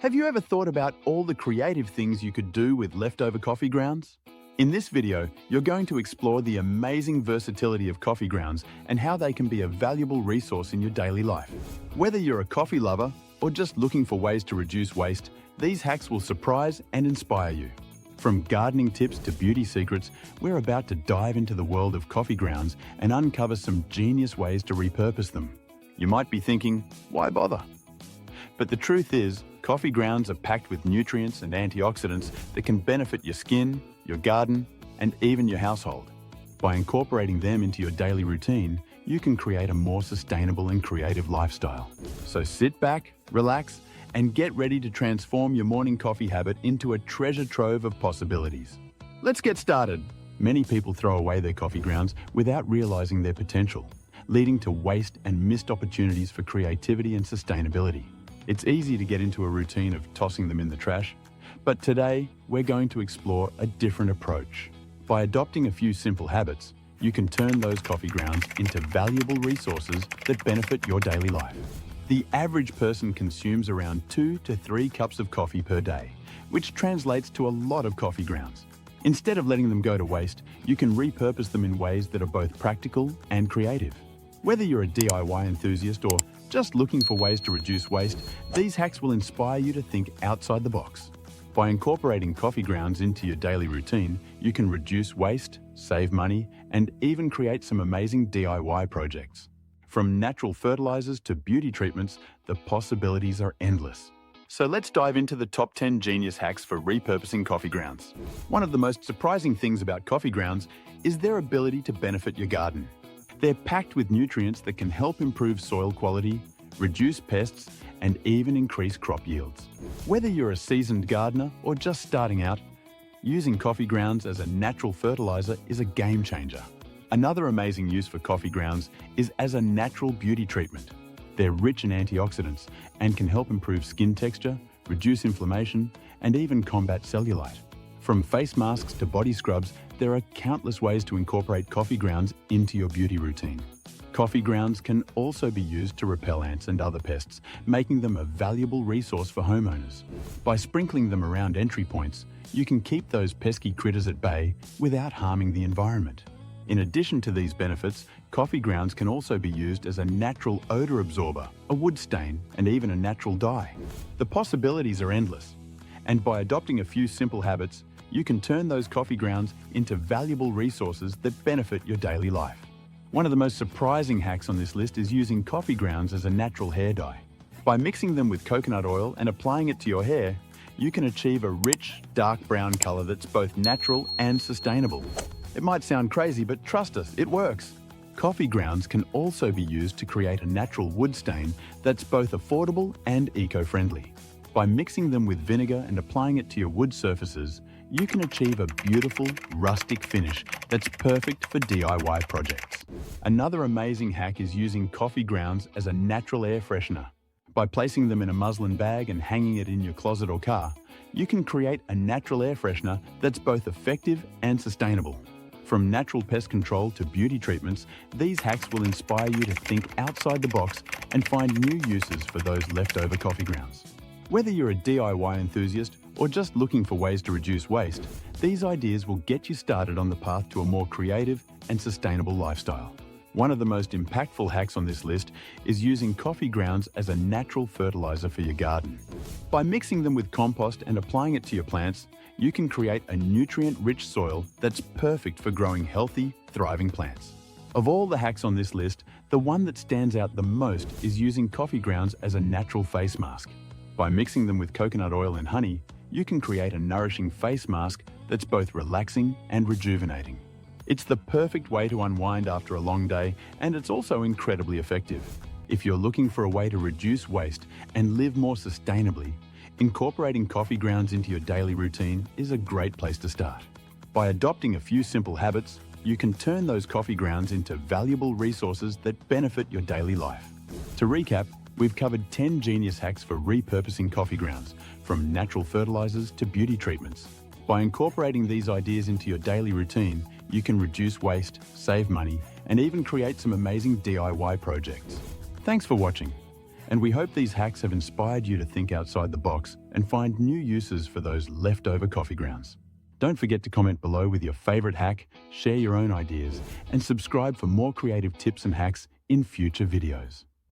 Have you ever thought about all the creative things you could do with leftover coffee grounds? In this video, you're going to explore the amazing versatility of coffee grounds and how they can be a valuable resource in your daily life. Whether you're a coffee lover or just looking for ways to reduce waste, these hacks will surprise and inspire you. From gardening tips to beauty secrets, we're about to dive into the world of coffee grounds and uncover some genius ways to repurpose them. You might be thinking, why bother? But the truth is, coffee grounds are packed with nutrients and antioxidants that can benefit your skin, your garden, and even your household. By incorporating them into your daily routine, you can create a more sustainable and creative lifestyle. So sit back, relax, and get ready to transform your morning coffee habit into a treasure trove of possibilities. Let's get started. Many people throw away their coffee grounds without realizing their potential, leading to waste and missed opportunities for creativity and sustainability. It's easy to get into a routine of tossing them in the trash, but today we're going to explore a different approach. By adopting a few simple habits, you can turn those coffee grounds into valuable resources that benefit your daily life. The average person consumes around 2 to 3 cups of coffee per day, which translates to a lot of coffee grounds. Instead of letting them go to waste, you can repurpose them in ways that are both practical and creative. Whether you're a DIY enthusiast or just looking for ways to reduce waste, these hacks will inspire you to think outside the box. By incorporating coffee grounds into your daily routine, you can reduce waste, save money, and even create some amazing DIY projects. From natural fertilizers to beauty treatments, the possibilities are endless. So let's dive into the top 10 genius hacks for repurposing coffee grounds. One of the most surprising things about coffee grounds is their ability to benefit your garden. They're packed with nutrients that can help improve soil quality, reduce pests, and even increase crop yields. Whether you're a seasoned gardener or just starting out, using coffee grounds as a natural fertilizer is a game changer. Another amazing use for coffee grounds is as a natural beauty treatment. They're rich in antioxidants and can help improve skin texture, reduce inflammation, and even combat cellulite. From face masks to body scrubs, there are countless ways to incorporate coffee grounds into your beauty routine. Coffee grounds can also be used to repel ants and other pests, making them a valuable resource for homeowners. By sprinkling them around entry points, you can keep those pesky critters at bay without harming the environment. In addition to these benefits, coffee grounds can also be used as a natural odor absorber, a wood stain, and even a natural dye. The possibilities are endless, and by adopting a few simple habits, you can turn those coffee grounds into valuable resources that benefit your daily life. One of the most surprising hacks on this list is using coffee grounds as a natural hair dye. By mixing them with coconut oil and applying it to your hair, you can achieve a rich, dark brown color that's both natural and sustainable. It might sound crazy, but trust us, it works. Coffee grounds can also be used to create a natural wood stain that's both affordable and eco-friendly. By mixing them with vinegar and applying it to your wood surfaces, you can achieve a beautiful, rustic finish that's perfect for DIY projects. Another amazing hack is using coffee grounds as a natural air freshener. By placing them in a muslin bag and hanging it in your closet or car, you can create a natural air freshener that's both effective and sustainable. From natural pest control to beauty treatments, these hacks will inspire you to think outside the box and find new uses for those leftover coffee grounds. Whether you're a DIY enthusiast or just looking for ways to reduce waste, these ideas will get you started on the path to a more creative and sustainable lifestyle. One of the most impactful hacks on this list is using coffee grounds as a natural fertilizer for your garden. By mixing them with compost and applying it to your plants, you can create a nutrient-rich soil that's perfect for growing healthy, thriving plants. Of all the hacks on this list, the one that stands out the most is using coffee grounds as a natural face mask. By mixing them with coconut oil and honey, you can create a nourishing face mask that's both relaxing and rejuvenating. It's the perfect way to unwind after a long day, and it's also incredibly effective. If you're looking for a way to reduce waste and live more sustainably, incorporating coffee grounds into your daily routine is a great place to start. By adopting a few simple habits, you can turn those coffee grounds into valuable resources that benefit your daily life. To recap, we've covered 10 genius hacks for repurposing coffee grounds, from natural fertilizers to beauty treatments. By incorporating these ideas into your daily routine, you can reduce waste, save money, and even create some amazing DIY projects. Thanks for watching, and we hope these hacks have inspired you to think outside the box and find new uses for those leftover coffee grounds. Don't forget to comment below with your favorite hack, share your own ideas, and subscribe for more creative tips and hacks in future videos.